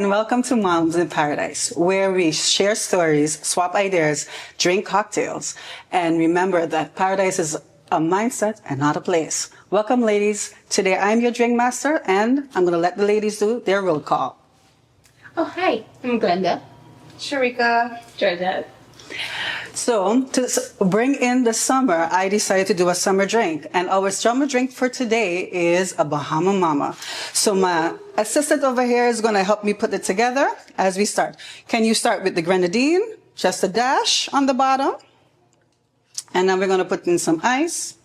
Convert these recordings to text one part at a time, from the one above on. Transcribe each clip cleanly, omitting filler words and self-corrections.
and welcome to Moms in Paradise, where we share stories, swap ideas, drink cocktails, and remember that paradise is a mindset and not a place. Welcome, ladies. Today I'm your drink master, and I'm going to let the ladies do their roll call. Oh, hi. I'm Glenda. Sharika. Georgette. So, to bring in the summer, I decided to do a summer drink. And our summer drink for today is a Bahama Mama. So my assistant over here is going to help me put it together as we start. Can you start with the grenadine? Just a dash on the bottom. And then we're going to put in some ice.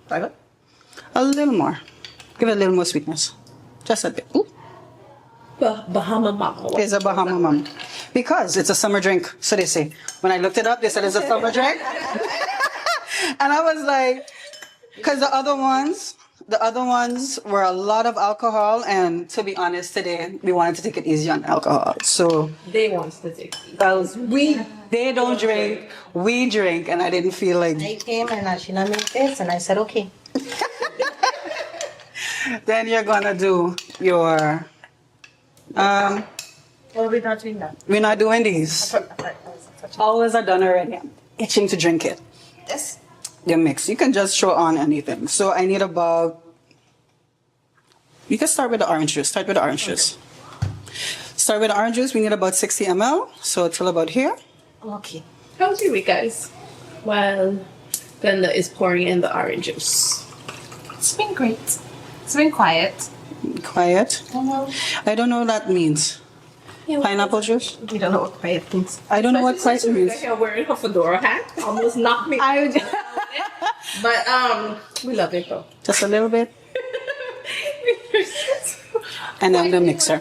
A little more. Give it a little more sweetness. Just a bit. Ooh. Bahama Mama. It's a Bahama Mama. Because it's a summer drink, so they say. When I looked it up, they said it's a summer drink. And I was like, because the other ones were a lot of alcohol, and to be honest, today we wanted to take it easy on alcohol. So They want to take it. they don't drink, we drink, and I didn't feel like. I came and Ashina made this and I said, okay. Then you're gonna do your. Well, we're not doing that. We're not doing these. Ours are done already. I'm itching to drink it. Yes. The mix. You can just throw on anything. So I need about. You can start with the orange juice. Start with the orange juice. Start with the orange juice. We need about 60 ml. So till about here. Okay. How's your week, guys? Well, Glenda is pouring in the orange juice. It's been great. It's been quiet. Quiet. Mm-hmm. I don't know what that means. Pineapple juice? We don't know what quiet means. I don't know what quiet means. You're wearing her fedora hat. Almost knocked me. But we love it though. Just a little bit. And then the mixer.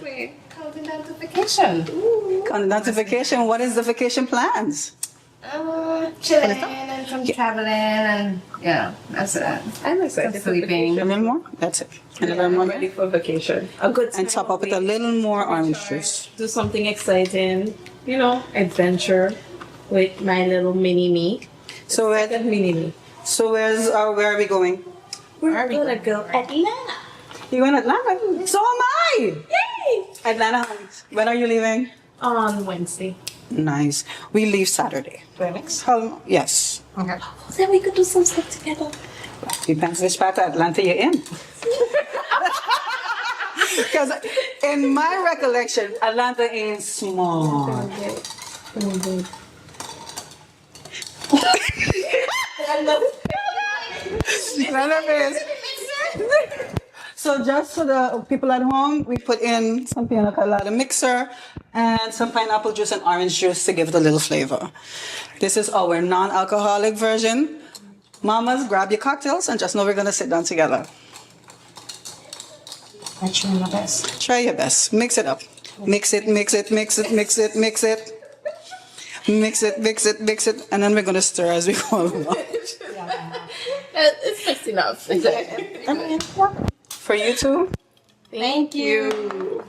Counting down to vacation. On notification, what is the vacation plans? Chilling and some traveling and yeah, that's it. I'm excited for Sleeping. A little more? That's it. And a little I'm more. ready for vacation. A good time And top up with a away. little more orange Recharge, juice. Do something exciting. You know, adventure with my little mini me. So where, Second mini me. where are we going? We're gonna go Atlanta. You going to Atlanta? So am I! Yay! Atlanta Heights. When are you leaving? On Wednesday. Nice. We leave Saturday. Remix? How? Yes. Okay. Then we could do some stuff together. Depends which part of Atlanta you're in. Because in my recollection, Atlanta is small. None of it. So just for the people at home, we put in some pina colada mixer and some pineapple juice and orange juice to give it a little flavor. This is our non-alcoholic version. Mamas, grab your cocktails and just know we're going to sit down together. I'm trying my best. Try your best. Mix it up. Mix it, mix it, mix it, mix it, mix it. Mix it, mix it, mix it. And then we're going to stir as we go along. It's mixed enough. For you too? Thank you.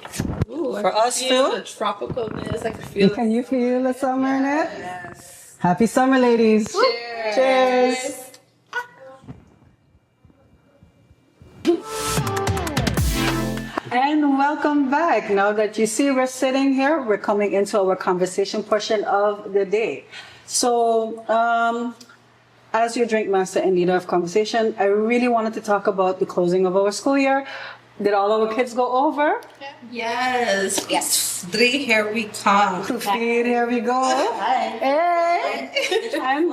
Ooh, For us feel too? the tropicalness. I can feel Can you feel the summer in it? Yes. Happy summer, ladies. Cheers. And welcome back. Now that you see we're sitting here, we're coming into our conversation portion of the day. So, as your drink master and leader of conversation, I really wanted to talk about the closing of our school year. Did all our kids go over? Yes. Yes. 3, here we come. Here we go. Hey. And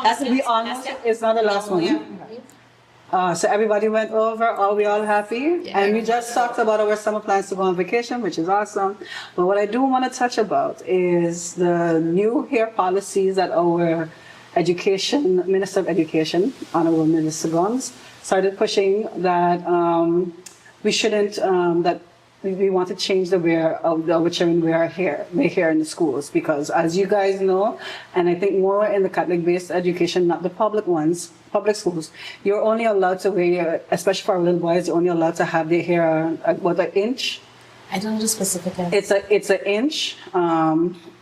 that's to be honest, it's not the last one. So everybody went over. Are we all happy? Yeah. And we just talked about our summer plans to go on vacation, which is awesome. But what I do want to touch about is the new hair policies that our Minister of Education, Honorable Minister Gons, started pushing that we shouldn't, that we want to change the wear of our children wear hair in the schools, because as you guys know, and I think more in the Catholic-based education, not the public ones, public schools, you're only allowed to wear, especially for our little boys, you're only allowed to have their hair about an inch. I don't do specifically. It's an inch.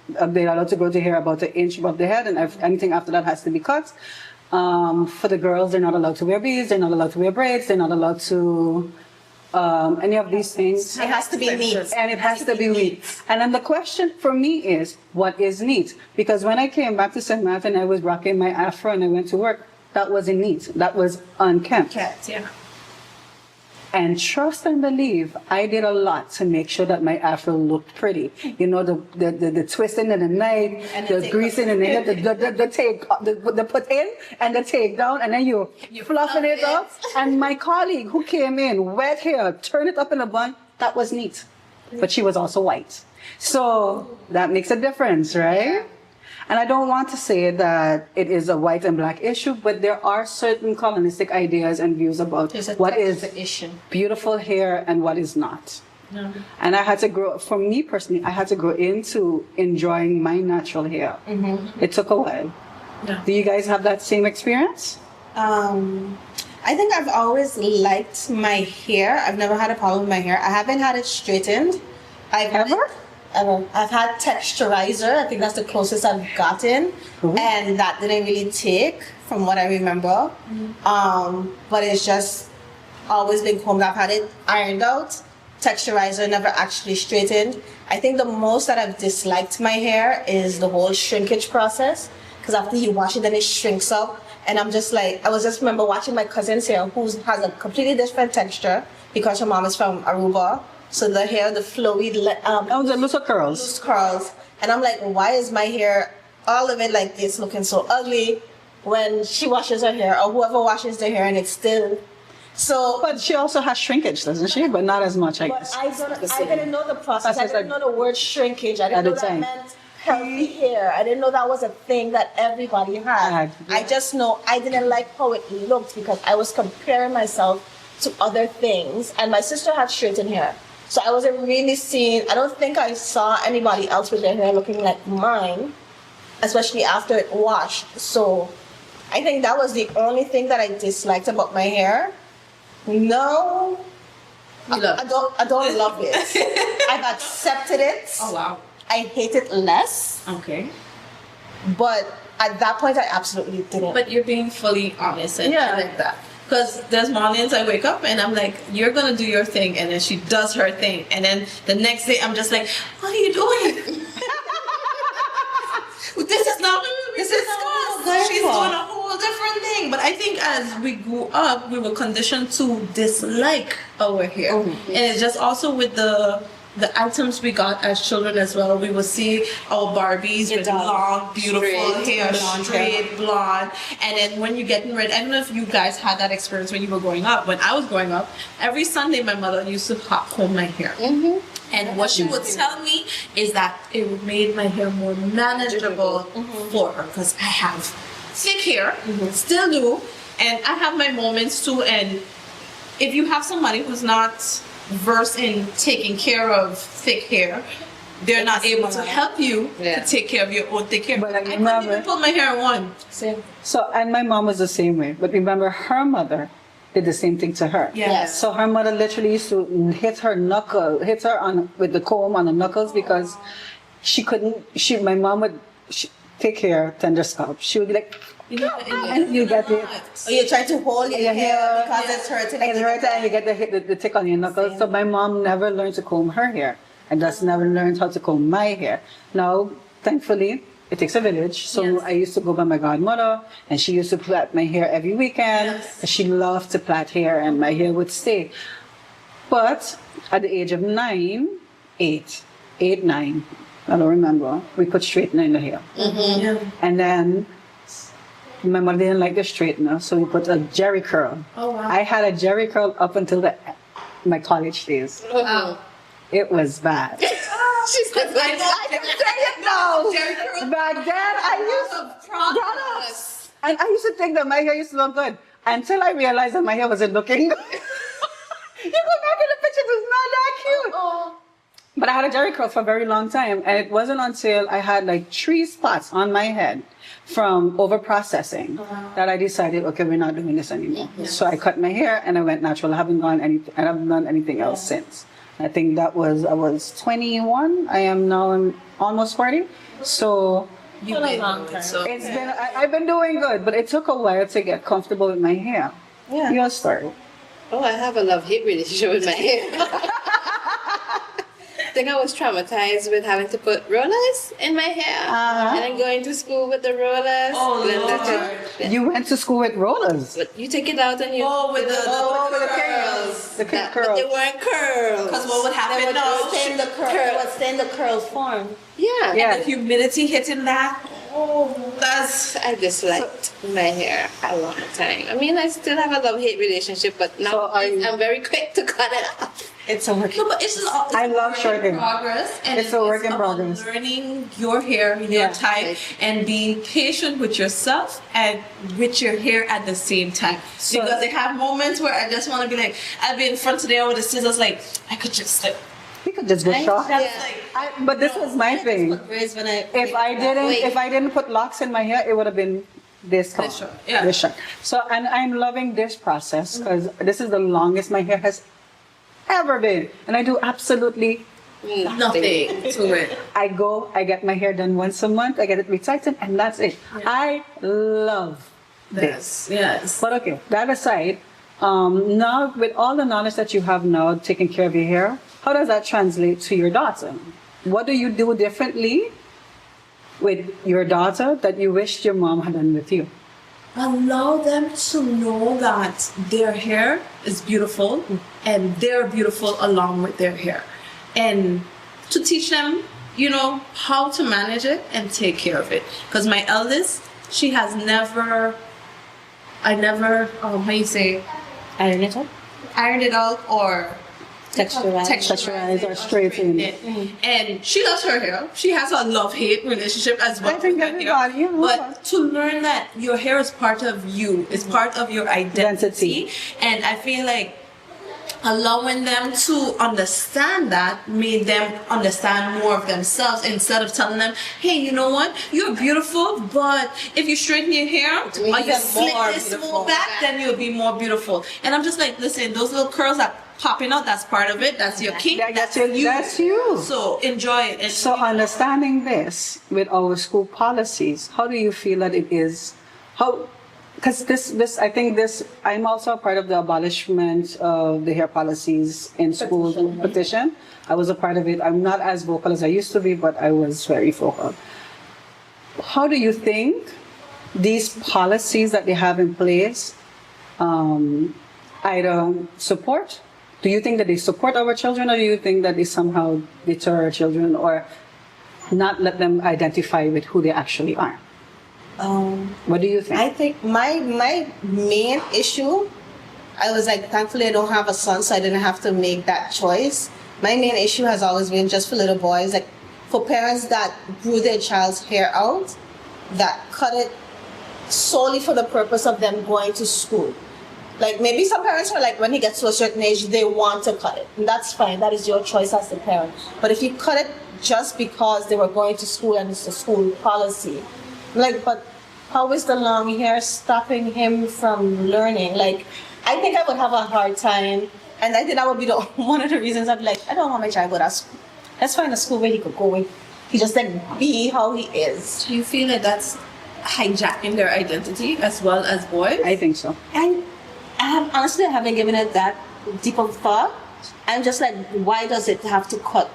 They're allowed to grow their hair about an inch above their head, and anything after that has to be cut. For the girls, they're not allowed to wear beads, they're not allowed to wear braids, they're not allowed to any of these things. It has to be neat. And it has to be neat. And then the question for me is, what is neat? Because when I came back to St. Martin, I was rocking my afro and I went to work. That wasn't neat. That was unkempt. Yeah. And trust and believe, I did a lot to make sure that my afro looked pretty. You know, the twisting in the night, the greasing in the head, the take, the put in and the take down, and then you fluffing it up. And my colleague who came in, wet hair, turn it up in a bun, that was neat. But she was also white. So that makes a difference, right? And I don't want to say that it is a white and black issue, but there are certain colonistic ideas and views about what is issue. beautiful hair and what is not. And I had to grow, for me personally, I had to grow into enjoying my natural hair. It took a while. Do you guys have that same experience? I think I've always liked my hair. I've never had a problem with my hair. I haven't had it straightened. Ever? Ever. I've had texturizer. I think that's the closest I've gotten, and that didn't really take, from what I remember. But it's just always been combed. I've had it ironed out. Texturizer, never actually straightened. I think the most that I've disliked my hair is the whole shrinkage process, because after you wash it, then it shrinks up, and I'm just like, I was just remember watching my cousin's hair, who has a completely different texture because her mom is from Aruba. So the hair, the flowy, Oh, the loose curls. loose curls. And I'm like, why is my hair, all of it like this, looking so ugly when she washes her hair, or whoever washes their hair, and it's still. So, But she also has shrinkage, doesn't she? But not as much, I but guess. I didn't know the process. I Process, didn't know the word shrinkage. I didn't At the know that time. meant healthy hair. I didn't know that was a thing that everybody had. I just know I didn't like how it looked because I was comparing myself to other things. And my sister had straightened hair. So I wasn't really seeing, I don't think I saw anybody else with their hair looking like mine, especially after it washed. So I think that was the only thing that I disliked about my hair. No, I don't love it. I've accepted it. Oh wow. I hate it less, Okay. but at that point I absolutely didn't. But you're being fully honest and Yeah. I like that. Because there's mornings I wake up and I'm like, you're gonna do your thing, and then she does her thing, and then the next day I'm just like, what are you doing? This is not what we discussed. She's doing a whole different thing. But I think as we grew up, we were conditioned to dislike our hair, and it's just also with the items we got as children as well. We would see our Barbies with long, beautiful hair, straight, blonde. And then when you're getting ready, I don't know if you guys had that experience when you were growing up. When I was growing up, every Sunday my mother used to comb my hair. And what she would tell me is that it made my hair more manageable for her, because I have thick hair, still do, and I have my moments too. And if you have somebody who's not versed in taking care of thick hair, they're not able to help you to take care of your own thick hair. But I I couldn't remember- even put my hair on. So, and my mom was the same way. But remember, her mother did the same thing to her. Yes. So her mother literally used to hit her with the comb on the knuckles because she couldn't. My mom would take care tender scalp. She would be like, You know, and you get it. Or you're trying to hold your hair because it's hurting. It's hurting and you get the tick on your knuckles. So my mom never learned to comb her hair and thus never learned how to comb my hair. Now, thankfully, it takes a village. So I used to go by my godmother and she used to plait my hair every weekend. She loved to plait hair and my hair would stay. But at the age of 9, I don't remember, we put straightener in the hair. And then my mother didn't like the straightener, so we put a jerry curl. Oh, wow. I had a jerry curl up until my college days. It was bad. She's like, I can say it now. Jerry curl. Back then, I used products. And I used to think that my hair used to look good until I realized that my hair wasn't looking good. You go back in the picture, it's not that cute. But I had a jerry curl for a very long time, and it wasn't until I had like 3 spots on my head from over processing that I decided, okay, we're not doing this anymore. So I cut my hair and I went natural. I haven't done anything else since. I think I was 21. I am now almost 40. So You've been doing it, so. it's been, I've been doing good, but it took a while to get comfortable with my hair. Yeah. Your story. Oh, I have a love-hate relationship with my hair. I think I was traumatized with having to put rollers in my hair. Uh-huh. And then going to school with the rollers. Oh, Then Lord. You went to school with rollers. But you take it out and you... with the curls. The But curls. they weren't curls. Because what would They happen would now? stay in the curl form. Yeah. Yeah. The humidity hitting that. Oh, that's. I disliked my hair a long time. I mean, I still have a love-hate relationship, but now So are you- I'm very quick to cut it off. It's a work. No, but it's just it's I a love work short in hair. progress, and It's a work in about progress. Learning your hair, your Yeah. type, and being patient with yourself and with your hair at the same time. So- because I have moments where I just want to be like, I'll be in front today with the scissors, like I could just like. We could just go short. That's Yeah. like But this was my thing. If I didn't put locks in my hair, it would have been this color. This short, yeah. This short. So, and I'm loving this process because this is the longest my hair has ever been, and I do absolutely. nothing to it. I go, I get my hair done once a month, I get it retightened, and that's it. I love this. Yes. But okay, that aside, now with all the knowledge that you have now taking care of your hair, how does that translate to your daughter? What do you do differently with your daughter that you wished your mom had done with you? Allow them to know that their hair is beautiful and they're beautiful along with their hair. And to teach them, how to manage it and take care of it. Because my eldest, she has never, how you say, Iron it up. ironed it out or Texturize or straighten. it. And she loves her hair. She has a love-hate relationship as well. I think with her hair. everybody, But to learn that your hair is part of you, it's part of your identity. And I feel like allowing them to understand that made them understand more of themselves instead of telling them, hey, you know what? You're beautiful, but if you straighten your hair or you them slick more this beautiful. smooth back, then you'll be more beautiful. And I'm just like, listen, those little curls are popping out, that's part of it. That's your kink. That's you. So enjoy it. And So understanding this with our school policies, how do you feel that it is? Because I think I'm also a part of the abolishment of the hair policies in school petition. I was a part of it. I'm not as vocal as I used to be, but I was very vocal. How do you think these policies that they have in place either support? Do you think that they support our children, or do you think that they somehow deter our children or not let them identify with who they actually are? What do you think? I think my main issue, I was like, thankfully I don't have a son, so I didn't have to make that choice. My main issue has always been just for little boys, like for parents that grew their child's hair out, that cut it solely for the purpose of them going to school. Like maybe some parents are like, when he gets to a certain age, they want to cut it. And that's fine. That is your choice as the parent. But if you cut it just because they were going to school and it's a school policy, like, but how is the long hair stopping him from learning? Like, I think I would have a hard time. And I think that would be one of the reasons I'd be like, I don't want my child to go to school. Let's find a school where he could go and he just like be how he is. do you feel like that's hijacking their identity as well as boys? I think so. And honestly, I haven't given it that deep of thought. I'm just like, why does it have to cut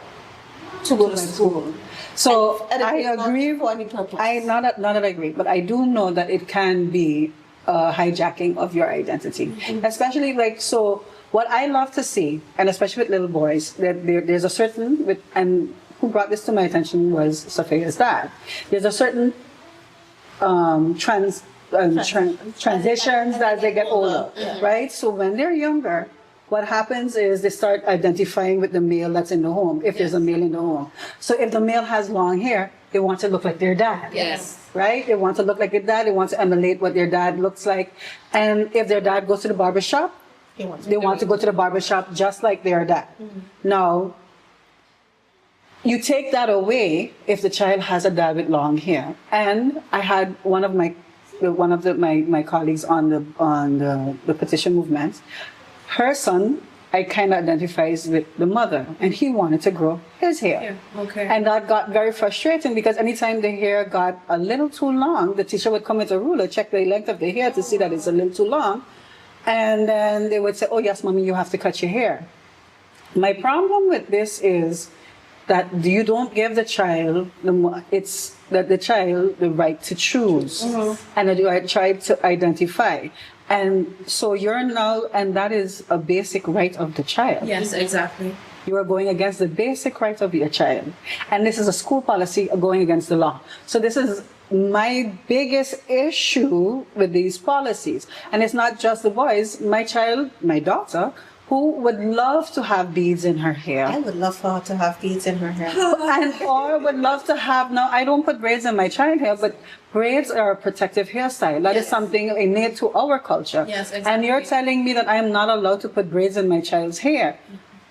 to go to school? So And I it's not agree. for any purpose. Not that I agree, but I do know that it can be a hijacking of your identity, especially like so. What I love to see, and especially with little boys, that there's a certain and who brought this to my attention was Sophia's dad. There's a certain transitions as they get older, right? So when they're younger, what happens is they start identifying with the male that's in the home, if there's a male in the home. So if the male has long hair, they want to look like their dad. Yes. Right? They want to look like their dad. They want to emulate what their dad looks like. And if their dad goes to the barber shop, they want to go to the barber shop just like their dad. Now, you take that away if the child has a dad with long hair. And I had one of my colleagues on the petition movement. Her son, I kind of identifies with the mother, and he wanted to grow his hair. Yeah, okay. And that got very frustrating because anytime the hair got a little too long, the teacher would come with a ruler, check the length of the hair to see that it's a little too long, And then they would say, oh, yes, mommy, you have to cut your hair. My problem with this is that you don't give the child the right to choose and the right to identify. And so you're now, and that is a basic right of the child. Yes, exactly. You are going against the basic right of your child. And this is a school policy going against the law. So this is my biggest issue with these policies. And it's not just the boys. My child, my daughter, who would love to have beads in her hair. I would love for her to have beads in her hair. Or would love to have, now I don't put braids in my child hair, but braids are a protective hairstyle. That is something innate to our culture. Yes, And exactly. you're telling me that I am not allowed to put braids in my child's hair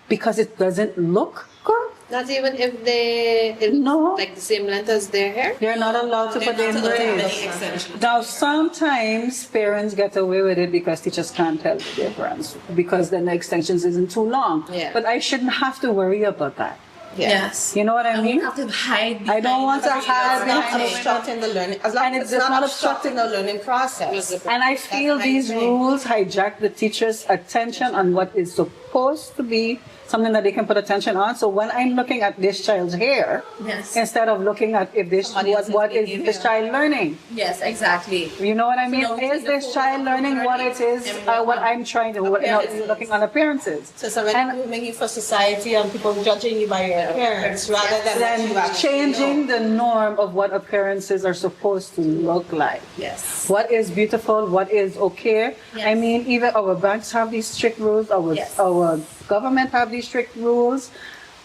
because it doesn't look good? Not even if they No. like the same length as their hair. They're not allowed to They're put in not allowed to have braids. any extensions. Now, sometimes parents get away with it because teachers can't tell the difference because then the extensions isn't too long. Yeah. But I shouldn't have to worry about that. Yes. You know what I And we mean? have to hide. I don't want to behind hide the Not behind screen. obstructing the learning. As long And as it's it's not not obstructing the learning process. And I feel my these thing. rules hijack the teacher's attention on what is supposed to be something that they can put attention on. So when I'm looking at this child's hair, Yes. instead of looking at if this Somebody else's what is behavior. this child learning? Yes, exactly. You know what I mean? So now we Is take the this full child learning what it is? and we What I'm trying to? What, Appearances. looking on appearances. So it's already And- grooming you for society and people judging you by your appearance rather than what you Then actually changing know. the norm of what appearances are supposed to look like. Yes. What is beautiful, what is okay. Yes. I mean, even our banks have these strict rules, Yes. our government have these strict rules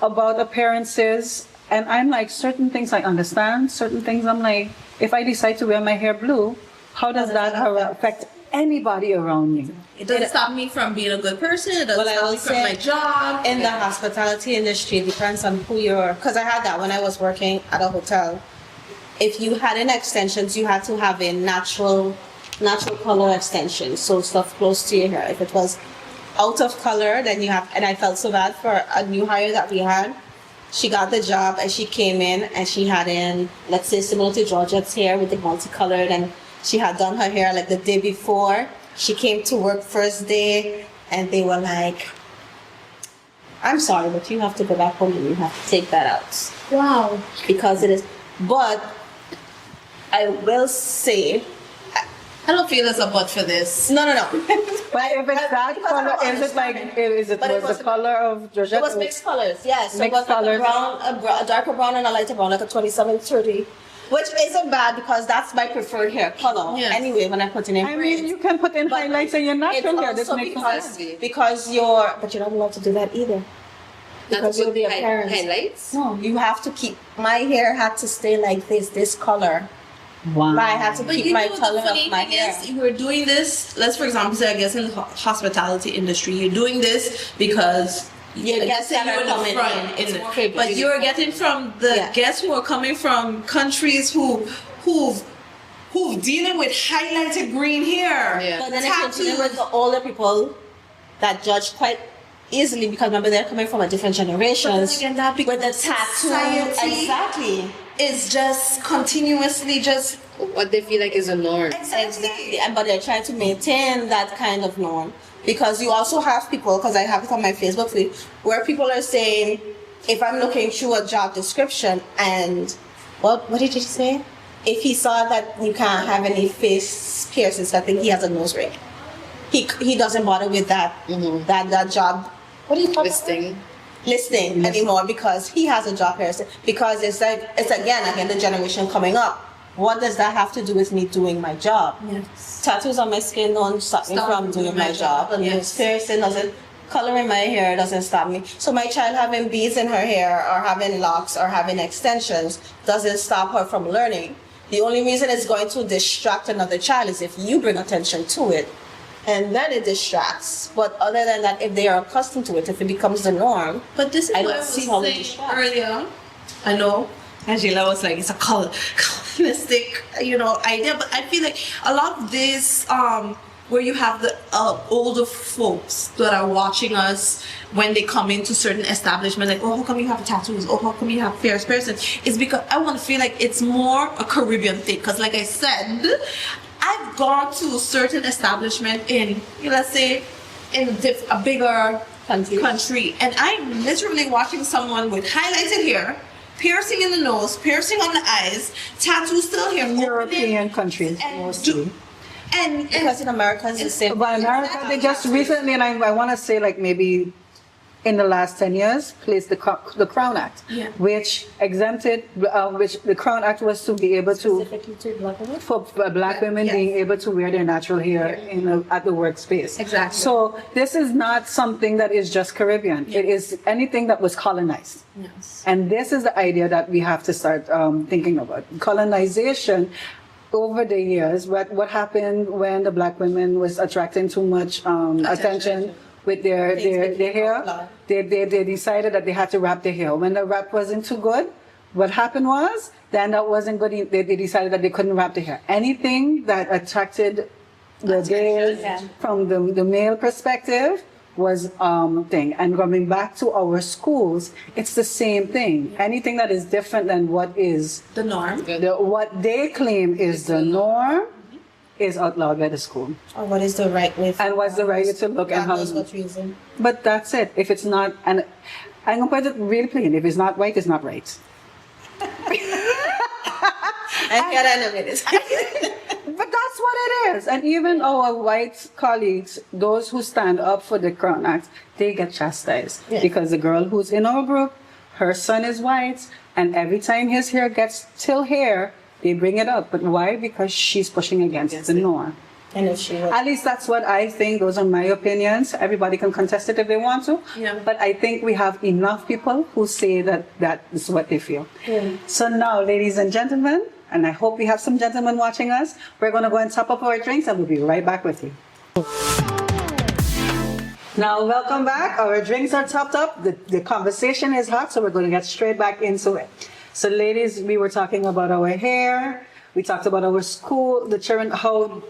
about appearances. And I'm like, certain things I understand, certain things I'm like, if I decide to wear my hair blue, how does that affect anybody around me? It doesn't stop me from being a good person. It doesn't Well, I stop will me from say my job. in the hospitality industry, it depends on who you're. Because I had that when I was working at a hotel. If you had an extensions, you had to have a natural color extension, so stuff close to your hair. If it was out of color, then you have. And I felt so bad for a new hire that we had. She got the job and she came in and she had in, let's say, similar to Georgette's hair with the multicolored, and she had done her hair like the day before. She came to work first day and they were like, I'm sorry, but you have to go back home and you have to take that out. Wow. Because it is, but I will say, I don't feel there's a but for this. no. But if it's that Because color, I'm is it like, is it But it was was- the color of Georgette? It was mixed colors, yes. So Mixed it was like colors. a darker brown and a lighter brown, like a 2730, which isn't bad because that's my preferred hair color. Yes. Anyway, when I put it in I braids. mean, you can put in But highlights in your natural hair. This also makes because, sense. because but you're not allowed to do that either. Not Because to you'll put be appearance. highlights. No, you have to keep, my hair had to stay like this color. Wow. But I had to But keep you my know, color the funny of my thing hair. is, we're doing this, let's for example say, I guess in the hospitality industry, you're doing this because Your let's guests say that you're are in the coming front, in, it's in more it. privileged. But you're getting from the Yeah. guests who are coming from countries who've dealing with highlighted green hair. Yeah. But then if you're dealing with tattoos. the older people that judge quite easily because remember they're coming from a different generations again, that with the becomes tattoo. society. Exactly. Is just continuously just What they feel like is a norm. Exactly. And but they're trying to maintain that kind of norm. Because you also have people, because I have it on my Facebook feed, where people are saying, if I'm looking through a job description and what did you say? If he saw that you can't have any face piercings, I think he has a nose ring. He doesn't bother with that that job. What do you call Listing. listing anymore because he has a job piercing. Because it's like it's again the generation coming up. What does that have to do with me doing my job? yes. Tattoos on my skin don't stop me from doing my job, and yes. piercing doesn't, coloring my hair doesn't stop me. So my child having beads in her hair or having locks or having extensions doesn't stop her from learning. The only reason it's going to distract another child is if you bring attention to it, and then it distracts. But other than that, if they are accustomed to it, if it becomes the norm, But this is I what don't I was see how it saying distracts. earlier. I know Angela was like, it's a coloristic, idea. But I feel like a lot of this, where you have the older folks that are watching us when they come into certain establishment, like, oh, how come you have tattoos? Oh, how come you have fierce person? It's because I want to feel like it's more a Caribbean thing. Because like I said, I've have gone to certain establishment in, let's say, in a bigger country, and I'm literally watching someone with highlighted hair, piercing in the nose, piercing on the eyes, tattoo still here, European countries and mostly. and Because in America, it's the same. But America, they just recently, and I want to say like maybe in the last 10 years, placed the Crown Act, Yeah. which exempted, which the Crown Act was to be able to, Specifically to black women? for black women Yes. being able to wear their natural hair at the workspace. Exactly. So this is not something that is just Caribbean. It is anything that was colonized. yes. And this is the idea that we have to start thinking about. Colonization over the years, what happened when the black women was attracting too much attention with their hair, they decided that they had to wrap their hair. When the wrap wasn't too good, what happened was, then that wasn't good, they decided that they couldn't wrap their hair. Anything that attracted the gaze from the male perspective was thing. And coming back to our schools, it's the same thing. Anything that is different than what is The norm. what they claim is the norm is outlawed by the school. Or what is the right way? And what's the right way to look and God how? knows what reason. But that's it. If it's not, and I'm gonna put it really plain. If it's not right, it's not right. I hear that in a minute. But that's what it is. And even our white colleagues, those who stand up for the Crown Act, they get chastised. Yeah. Because the girl who's in our group, her son is white, and every time his hair gets till hair, they bring it up. But why? Because she's pushing against the norm. And if she was. At least that's what I think. Those are my opinions. Everybody can contest it if they want to. Yeah. But I think we have enough people who say that that is what they feel. Yeah. So now, ladies and gentlemen, and I hope we have some gentlemen watching us, we're going to go and top up our drinks and we'll be right back with you. Now, welcome back. Our drinks are topped up. The conversation is hot, so we're going to get straight back into it. So, ladies, we were talking about our hair. We talked about our school, the children, how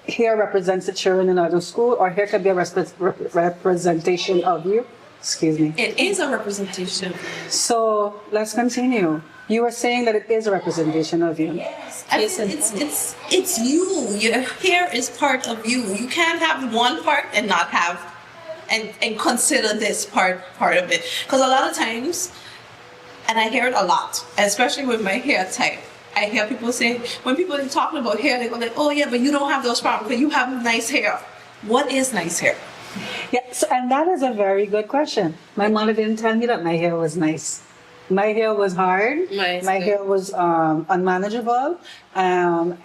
hair represents the children in our school, or hair can be a representation of you. Excuse me. It is a representation. So, let's continue. You were saying that it is a representation of you. I mean, it's you. Your hair is part of you. You can't have one part and not have and consider this part of it. Because a lot of times, and I hear it a lot, especially with my hair type. I hear people say, when people are talking about hair, they go like, oh yeah, but you don't have those problems because you have nice hair. What is nice hair? Yeah, so, and that is a very good question. My mother didn't tell me that my hair was nice. My hair was hard. Nice. My hair was unmanageable, and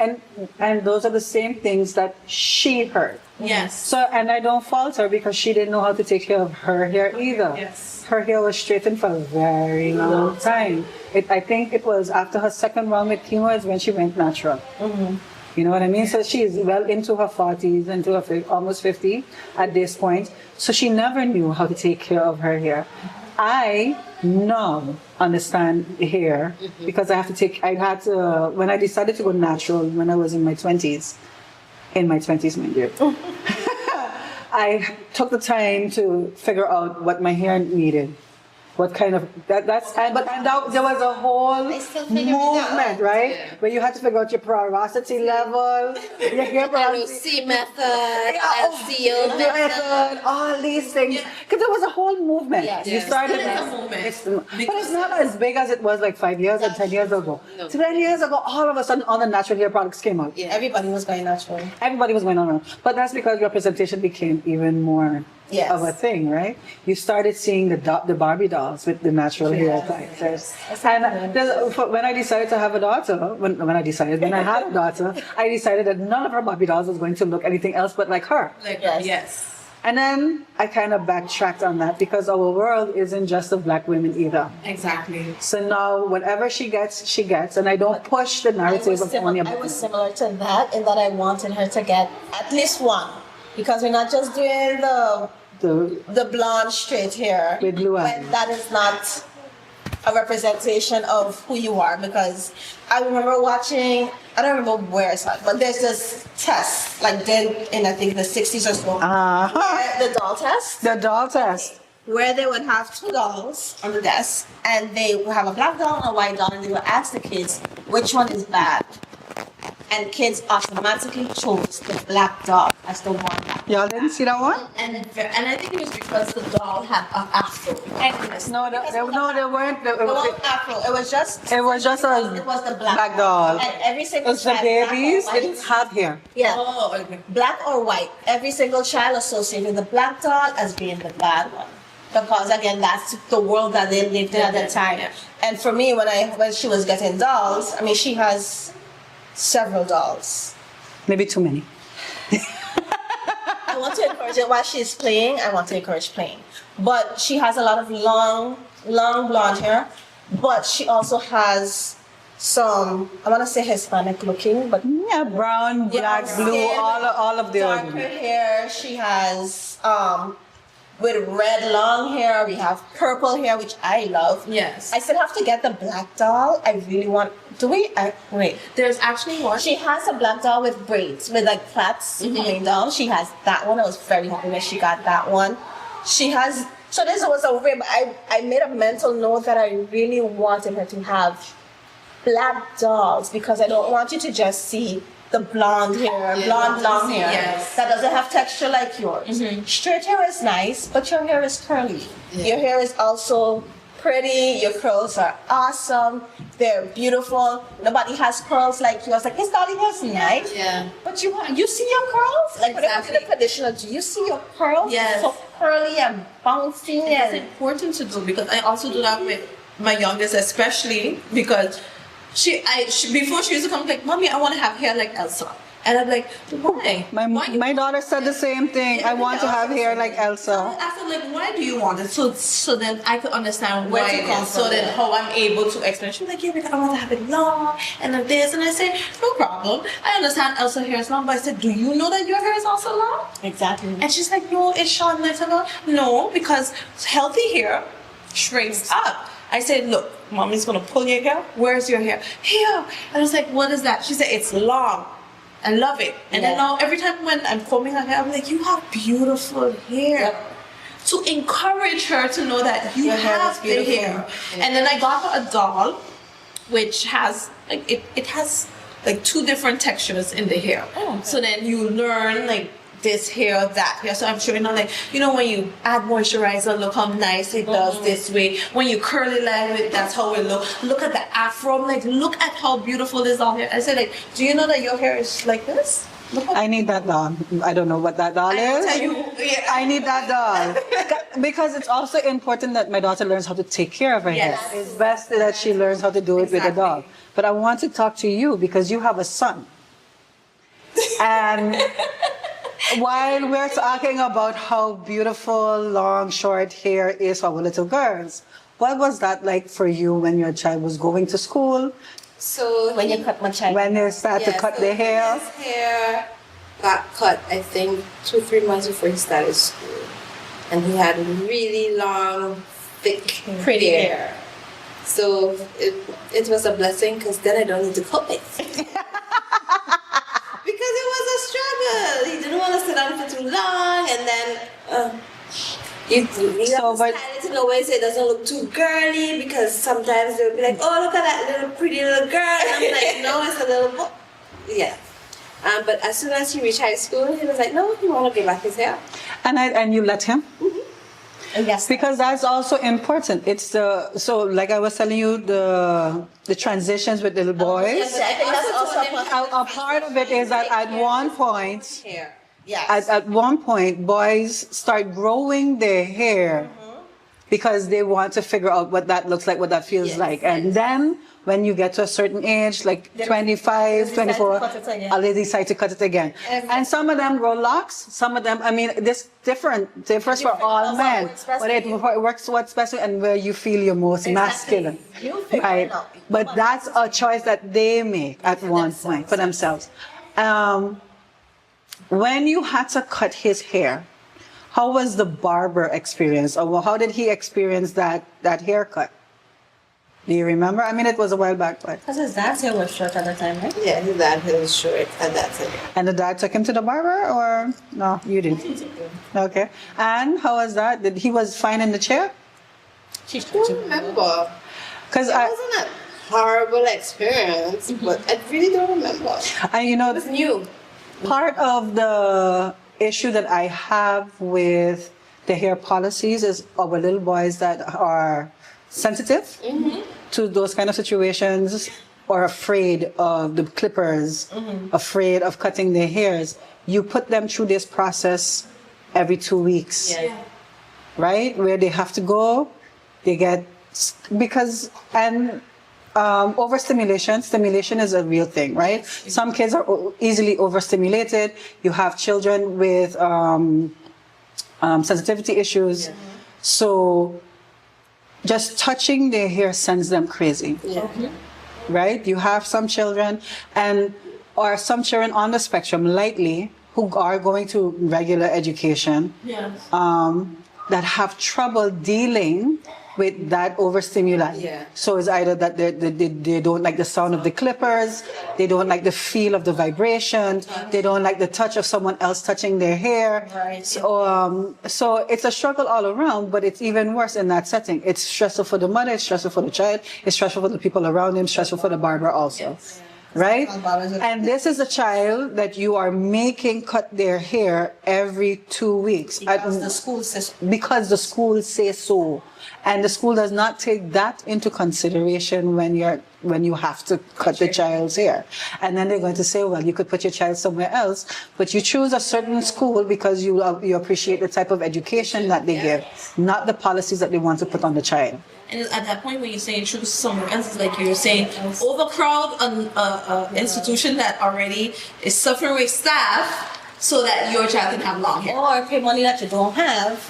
those are the same things that she heard. Yes. So, and I don't fault her because she didn't know how to take care of her hair either. Yes. Her hair was straightened for a very long time. I think it was after her second round with chemo is when she went natural. You know what I mean? So she's well into her 40s, into her almost 50 at this point. So she never knew how to take care of her hair. I now understand hair because when I decided to go natural when I was in my 20s, mind you, I took the time to figure out what my hair needed. What kind of there was a whole movement, right? Where you had to figure out your porosity level, your hair porosity LC method, LCO method. all these things. Because there was a whole movement. Yes. You started There is a movement. but it's not as big as it was like 5 years or 10 years ago. No. 10 years ago, all of a sudden, all the natural hair products came out. Everybody was going natural. Everybody was going on. But that's because representation became even more Yes. of a thing, right? You started seeing the Barbie dolls with the natural hair types. And when I decided to have a daughter, when I had a daughter, I decided that none of her Barbie dolls was going to look anything else but like her. Like, Yes. yes. And then I kind of backtracked on that because our world isn't just of black women either. Exactly. So now whatever she gets, and I don't push the narrative of only I about was similar to that in that I wanted her to get at least one. Because we're not just doing the blonde straight hair. With blue eyes. When that is not a representation of who you are. Because I remember watching, I don't remember where I saw it, but there's this test, like then in I think the 60s or so. The doll test. the doll test. Where they would have two dolls on the desk, and they would have a black doll and a white doll, and they would ask the kids which one is bad. and kids automatically chose the black doll as the one that. Y'all didn't see that one? And I think it was because the doll had an afro. No, they weren't. It wasn't afro. It was just. It was just a It was the black, black doll. And every single It's the child, black or babies. They white. didn't have hair. Yeah. Oh, okay. Black or white. Every single child associated the black doll as being the bad one. Because again, that's the world that they lived in at the time. Yeah. And for me, when she was getting dolls, I mean, she has several dolls. Maybe too many. I want to encourage it while she's playing. I want to encourage playing, but she has a lot of long blonde hair. But she also has some, I want to say Hispanic looking, but Yeah, brown, black, Yeah, blue, skin, all of the darker hair. She has with red long hair. We have purple hair, which I love. Yes. I still have to get the black doll. I really want. Do we? Wait. There's actually one. She has a black doll with braids, with like plaits coming down. She has that one. I was very happy when she got that one. She has. So this was a rib. I made a mental note that I really wanted her to have black dolls because I don't want you to just see the blonde hair, blonde long hair Yes. that doesn't have texture like yours. Straight hair is nice, but your hair is curly. Your hair is also pretty. Your curls are awesome. They're beautiful. Nobody has curls like yours. Like his Dolly has nice. Yeah. But you see your curls? Like when it comes to the Exactly. conditioner, do you see your curls? Yes. So curly and bouncy It's and important to do because I also do that with my youngest, especially because she before she used to come like, Mommy, I want to have hair like Elsa, and I'm like, why? My daughter said the same thing. I want to have hair like Elsa. I feel like, why do you want it? So then I could understand Where why to it come is. So from, then yeah. how I'm able to explain. She was like, yeah, because I want to have it long and then this, and I said, no problem. I understand Elsa hair is long, but I said, do you know that your hair is also long? exactly. And she's like, no, it's short. And I said, no, because healthy hair shrinks up. I said, look, Mommy's gonna pull your hair. Where's your hair? Here. And I was like, what is that? She said, it's long. I love it. And then Yeah. now every time when I'm combing her hair, I'm like, you have beautiful hair. Yep. To encourage her to know that you Your hair have is the beautiful. hair. And then I got her a doll, which has like it has like two different textures in the hair. Oh, okay. So then you learn like this hair, that hair. So I'm showing her like, you know, when you add moisturizer, look how nice it does this way. When you curly line it, that's how it look. Look at the afro. I'm like, look at how beautiful this doll hair. I said like, do you know that your hair is like this? Look how I need that doll. I don't know what that doll I is. tell you, yeah. I need that doll. Because it's also important that my daughter learns how to take care of her Yes. hair. It's best that she learns how to do it with a Exactly. doll. But I want to talk to you because you have a son. And while we're talking about how beautiful long, short hair is for our little girls, what was that like for you when your child was going to school? So When you cut my child. When they start to cut so their hair? His hair got cut, I think, 2-3 months before he started school, and he had really long, thick, Pretty hair. So it was a blessing because then I don't need to cut it. Because it was a struggle. He didn't want to sit down for too long, and then you So, have to but- style it in a way so it doesn't look too girly. Because sometimes they'll be like, "Oh, look at that little pretty little girl," and I'm like, "No, it's a little boy." Yeah. But as soon as he reached high school, he was like, "No, he want to give back his hair." And you let him? Yes. Because that's also important. It's so like I was telling you the transitions with little boys. Yes, I think that's also A part of it is that at one point, Hair. Yes. at one point, boys start growing their hair because they want to figure out what that looks like, what that feels like, and then when you get to a certain age, like 25, 24, cut it again. they decide to cut it again. And some of them grow locks. Some of them, I mean, this differs for all What men, works best but for it you. works what's best and where you feel your most masculine. You figure Right. it out. But that's a choice that they make at one point for themselves. When you had to cut his hair, how was the barber experience? Or how did he experience that haircut? Do you remember? I mean, it was a while back, but. Because his dad's hair was short at the time, right? Yeah, his dad was short, and that's it. And the dad took him to the barber, or no? You did. Okay. And how was that? He was fine in the chair? I don't remember. Because Wasn't it? horrible experience, but I really don't remember. And you know, It was new. part of the issue that I have with the hair policies is our little boys that are sensitive to those kind of situations or afraid of the clippers, afraid of cutting their hairs. You put them through this process every 2 weeks, right? Where they have to go, they get, because, and stimulation is a real thing, right? Some kids are easily overstimulated. You have children with sensitivity issues. So just touching their hair sends them crazy, right? You have some children or some children on the spectrum, lightly, who are going to regular education, that have trouble dealing with that overstimuli. Yeah. So it's either that they don't like the sound of the clippers, they don't like the feel of the vibration, they don't like the touch of someone else touching their hair. Right. So it's a struggle all around, but it's even worse in that setting. It's stressful for the mother, it's stressful for the child, it's stressful for the people around him, stressful for the barber also. Right? And this is a child that you are making cut their hair every 2 weeks. Because the school system. Because the school says so. And the school does not take that into consideration when you have to cut the child's hair. And then they're going to say, well, you could put your child somewhere else, but you choose a certain school because you appreciate the type of education that they give, not the policies that they want to put on the child. And at that point, when you're saying choose somewhere else, it's like you're saying overcrowd an institution that already is suffering with staff so that your child can have long hair. Or pay money that you don't have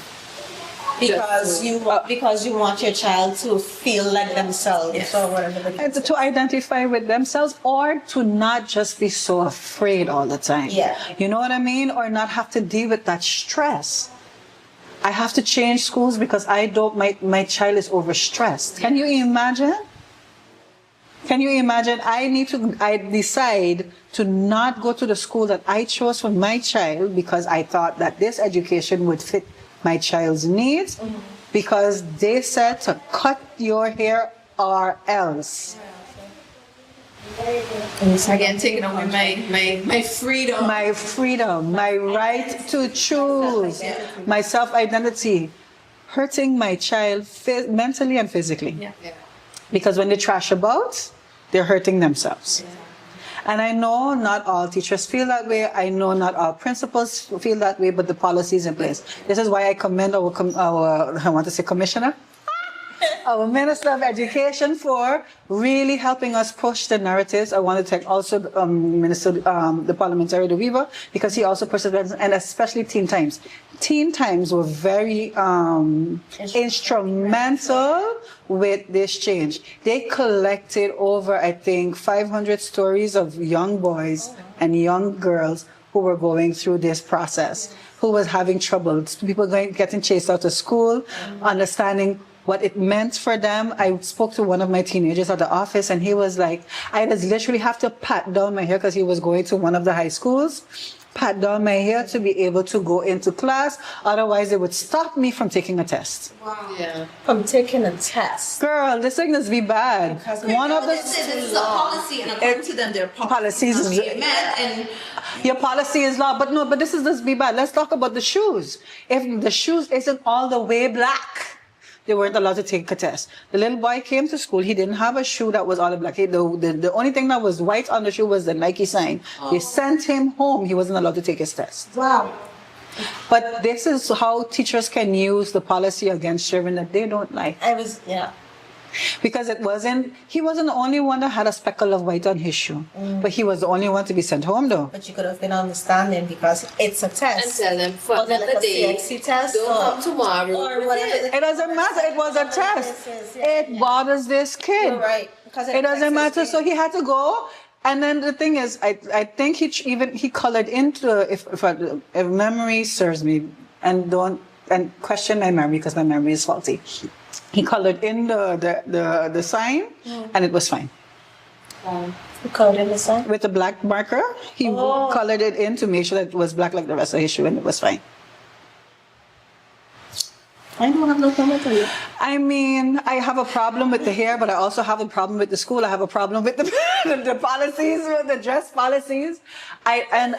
because you want your child to feel like themselves or whatever. And to identify with themselves, or to not just be so afraid all the time. Yeah. You know what I mean? Or not have to deal with that stress. I have to change schools because my child is overstressed. Can you imagine? Can you imagine? I decide to not go to the school that I chose for my child because I thought that this education would fit my child's needs, because they said to cut your hair or else. Again, taking away my freedom. My freedom, my right to choose, my self-identity, hurting my child mentally and physically. Because when they trash about, they're hurting themselves. And I know not all teachers feel that way. I know not all principals feel that way, but the policy is in place. This is why I commend our commissioner, our Minister of Education, for really helping us push the narratives. I want to thank also the Parliamentary De Weaver, because he also pushed it, and especially Teen Times. Teen Times were very instrumental with this change. They collected over, I think, 500 stories of young boys and young girls who were going through this process, who was having trouble. People getting chased out of school, understanding what it meant for them. I spoke to one of my teenagers at the office, and he was like, I was literally have to pat down my hair because he was going to one of the high schools. Pat down my hair to be able to go into class. Otherwise, they would stop me from taking a test. Wow. Yeah. From taking a test. Girl, this thing is be bad. One of This is a policy, and according to them, their policies is and your policy is law, but this is just be bad. Let's talk about the shoes. If the shoes isn't all the way black, they weren't allowed to take a test. The little boy came to school. He didn't have a shoe that was all black. The only thing that was white on the shoe was the Nike sign. They sent him home. He wasn't allowed to take his test. Wow. But this is how teachers can use the policy against children that they don't like. Because he wasn't the only one that had a speckle of white on his shoe. But he was the only one to be sent home, though. But you could have been understanding because it's a And test. tell them for Was it like another a day. CXC test? Don't come tomorrow. Or whatever. It doesn't matter. It was a test. It bothers this kid. You're right. Because It doesn't matter. So he had to go. And then the thing is, I think he colored into, if memory serves me, and question my memory because my memory is faulty. He colored in the sign, and it was fine. You colored in the sign? With a black marker, he colored it in to make sure that it was black like the rest of his shoe, and it was fine. I don't have no comment on you. I mean, I have a problem with the hair, but I also have a problem with the school. I have a problem with the, the policies, with the dress policies. And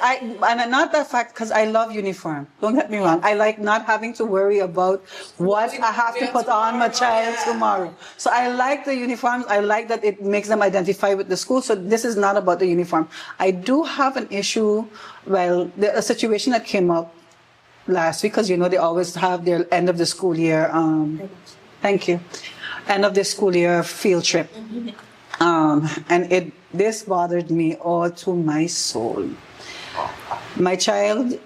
not that fact, because I love uniform. Don't get me wrong. I like not having to worry about what I have to put on my child tomorrow. So I like the uniforms. I like that it makes them identify with the school. So this is not about the uniform. I do have an issue. Well, a situation that came up last week, because you know they always have their end of the school year. Thank you. End of the school year field trip. And this bothered me all to my soul. My child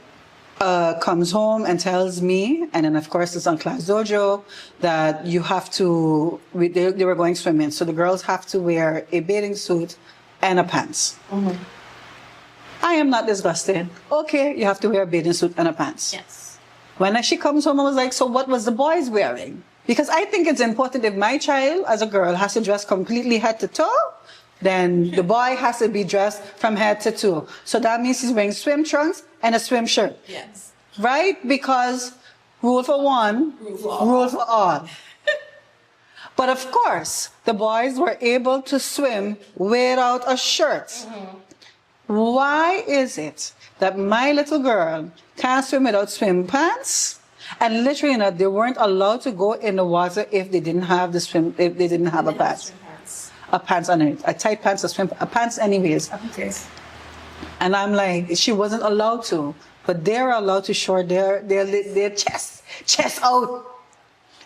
comes home and tells me, and then of course it's on Class Dojo, that you have to, they were going swimming, so the girls have to wear a bathing suit and a pants. I am not disgusted. Okay, you have to wear a bathing suit and a pants. Yes. When she comes home, I was like, so what was the boys wearing? Because I think it's important if my child, as a girl, has to dress completely head to toe, then the boy has to be dressed from head to toe. So that means he's wearing swim trunks and a swim shirt. Yes. Right? Because rule for one, rule for all. But of course, the boys were able to swim without a shirt. Why is it that my little girl can't swim without swim pants? And literally, they weren't allowed to go in the water if they didn't have the swim, if they didn't have a pants. A pants underneath, a tight pants, a pants anyways. Okay. And I'm like, she wasn't allowed to, but they're allowed to show their chest out,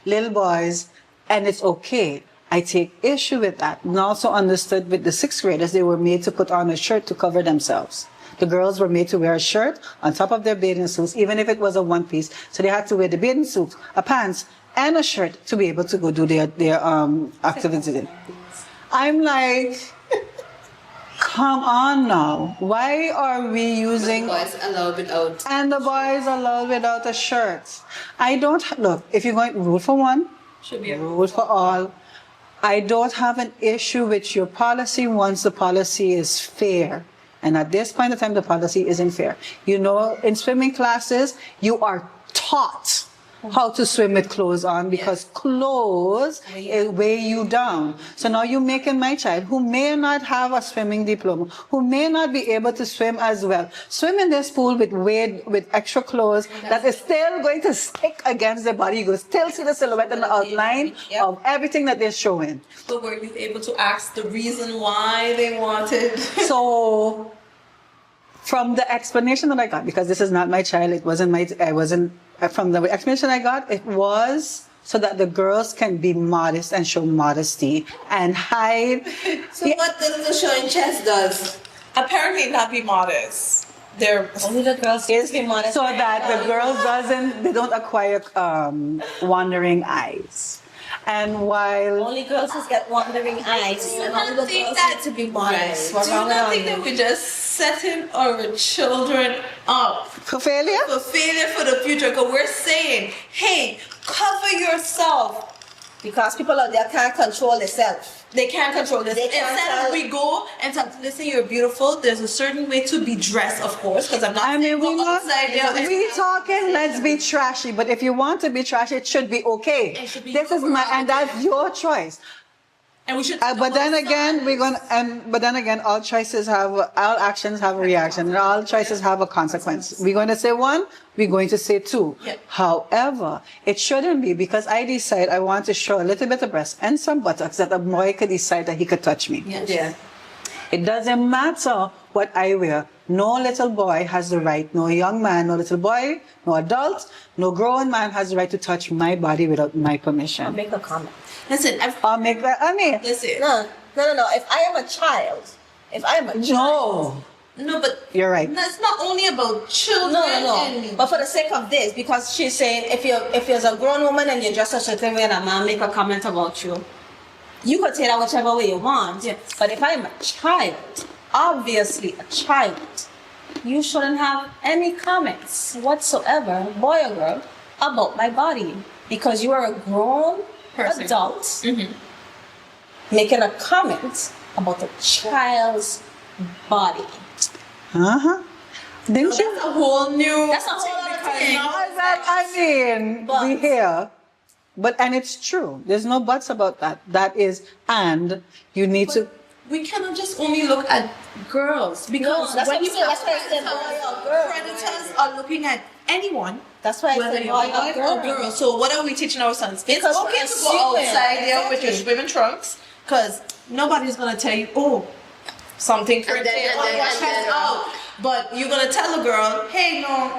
little boys, and it's okay. I take issue with that. And also understood with the 6th graders, they were made to put on a shirt to cover themselves. The girls were made to wear a shirt on top of their bathing suits, even if it was a one-piece. So they had to wear the bathing suit, a pants, and a shirt to be able to go do their activities. I'm like, come on now. Why are we using... Boys allowed without. And the boys allowed without a shirt. I don't... Look, if you're going rule for one, Should be a rule for all. I don't have an issue with your policy once the policy is fair. And at this point in time, the policy isn't fair. You know, in swimming classes, you are taught how to swim with clothes on because clothes weigh you down. So now you're making my child, who may not have a swimming diploma, who may not be able to swim as well, swim in this pool with extra clothes that is still going to stick against their body. You will still see the silhouette and the outline of everything that they're showing. But were you able to ask the reason why they wanted? So, from the explanation that I got, because this is not my child, from the explanation I got, it was so that the girls can be modest and show modesty and hide. So what does the showing chest does? Apparently not be modest. They're Only the girls Is be modest. so that the girls they don't acquire wandering eyes. And while Only girls just get wandering eyes, and only the think girls that- need to be modest. What's Do you wrong with not all think you? that we're just setting our children up for failure, for failure for the future? Because we're saying, hey, cover yourself. Because people out there can't control themselves. They can't control this. They can't Instead tell- of we go and tell, listen, you're beautiful. There's a certain way to be dressed, of course, because I'm not I mean, saying go outside there and- we talking, let's be trashy. But if you want to be trashy, it should be okay. It should be This is my, and that's your choice. and we should. But then again, all actions have a reaction, and all choices have a consequence. We're going to say one, we're going to say two. Yeah. However, it shouldn't be, because I decide I want to show a little bit of breast and some buttocks that a boy could decide that he could touch me. Yes. Yeah. It doesn't matter what I wear. No little boy has the right, no young man, no little boy, no adult, no grown man has the right to touch my body without my permission. Make a comment. Listen, I'll make that, listen. No. If I am a child, No, but You're right. It's not only about children. No. And But for the sake of this, because she's saying if you're a grown woman and you're dressed a certain way and a man make a comment about you, you could say that whichever way you want. Yes. But if I'm a child, obviously a child, you shouldn't have any comments whatsoever, boy or girl, about my body. Because you are a grown Person. adult making a comment about a child's body. Didn't you? that's a whole new. That's a whole other thing. We hear and it's true. There's no buts about that. That is, and you need to. We cannot just only look at girls because that's when what you I'm saying. That's why I said boy or girl. predators are looking at anyone. That's why I Whether said you're boy boy or girl. So what are we teaching our sons? It's Because okay we're to go assuming. outside there with your Exactly. swimming trunks because nobody's gonna tell you, oh, something for And then- your and then- chest out. But you're gonna tell a girl, hey, no,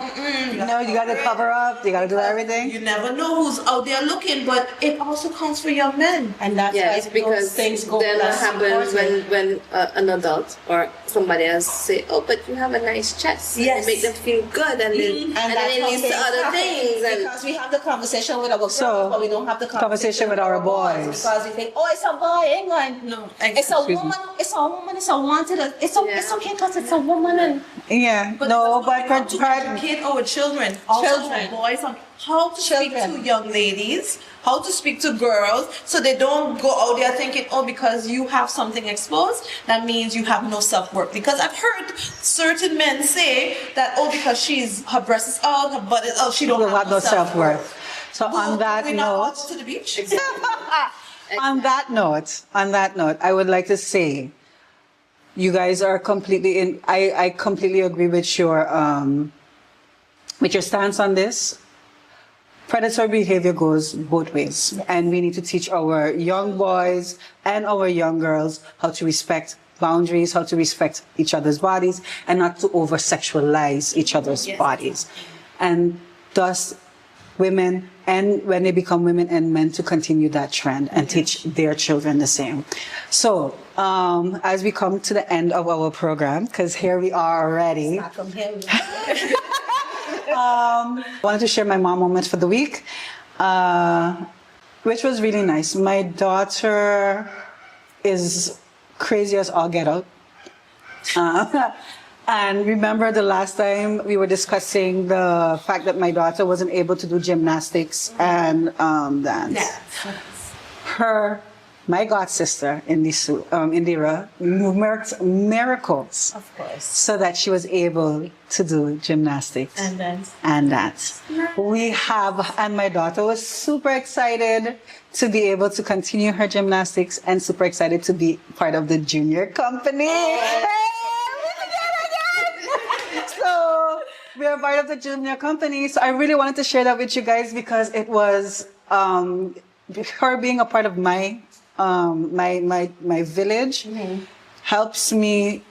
No, you got to cover up. You got to do everything. You never know who's out there looking, but it also counts for young men. And that's Yeah, why it's because those things go then what less happens important. when an adult or somebody else say, "Oh, but you have a nice chest." And Yes. it make them feel good, and then and then that's it how leads to things other happen. things. And Because we have the conversation with our girls, So, but we don't have the conversation with our boys. because we think, oh, it's a boy, ain't going. No, It's a Excuse me. woman. It's a woman. It's a wanted. It's Yeah. okay because it's a woman and Yeah. But No, it's but about to educate our children, also Children. for boys, on how to speak Children. to young ladies, how to speak to girls, so they don't go out there thinking, oh, because you have something exposed, that means you have no self-worth. Because I've heard certain men say that, oh, because her breast is out, her butt is out, she don't you have no self-worth. So on that we're not note, out to the beach. on that note, I would like to say, you guys are completely in. I completely agree with your stance on this. Predatory behavior goes both ways, and we need to teach our young boys and our young girls how to respect boundaries, how to respect each other's bodies, and not to over sexualize each other's bodies, and thus women, and when they become women and men, to continue that trend and teach their children the same. So, as we come to the end of our program, because here we are already, not from him. I wanted to share my mom moment for the week, which was really nice. My daughter is crazy as all get out. And remember the last time we were discussing the fact that my daughter wasn't able to do gymnastics and dance. My god sister, Indira, worked miracles Of course. so that she was able to do gymnastics And then and dance. And my daughter was super excited to be able to continue her gymnastics and super excited to be part of the junior company. Hey, so we are part of the junior company. So I really wanted to share that with you guys because it was her being a part of my village helps me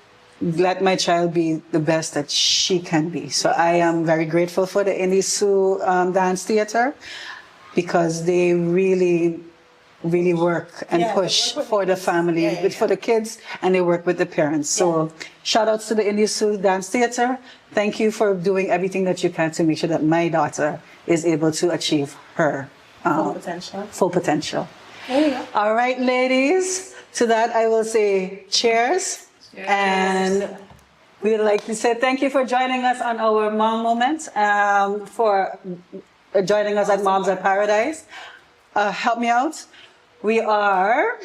let my child be the best that she can be. So I am very grateful for the Inisu Dance Theater because they really work and push for the family, for the kids, and they work with the parents. So shout outs to the Inisu Dance Theater. Thank you for doing everything that you can to make sure that my daughter is able to achieve her full potential. there you go. All right, ladies. To that, I will say cheers. And we'd like to say thank you for joining us on our Mom Moment, for joining us at Moms at Paradise. Help me out. We are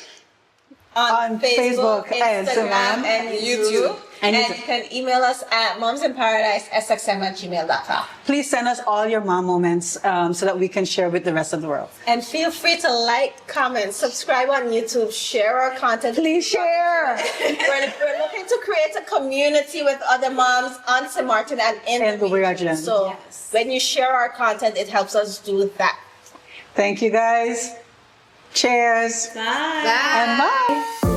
on Facebook, Instagram, and YouTube. And And you can email us at momsinparadise@sxm@gmail.com. please send us all your Mom Moments so that we can share with the rest of the world. And feel free to like, comment, subscribe on YouTube, share our content. Please share. We're looking to create a community with other moms on St. Martin and in the region. So when you share our content, it helps us do that. Thank you, guys. Cheers. Bye. And bye.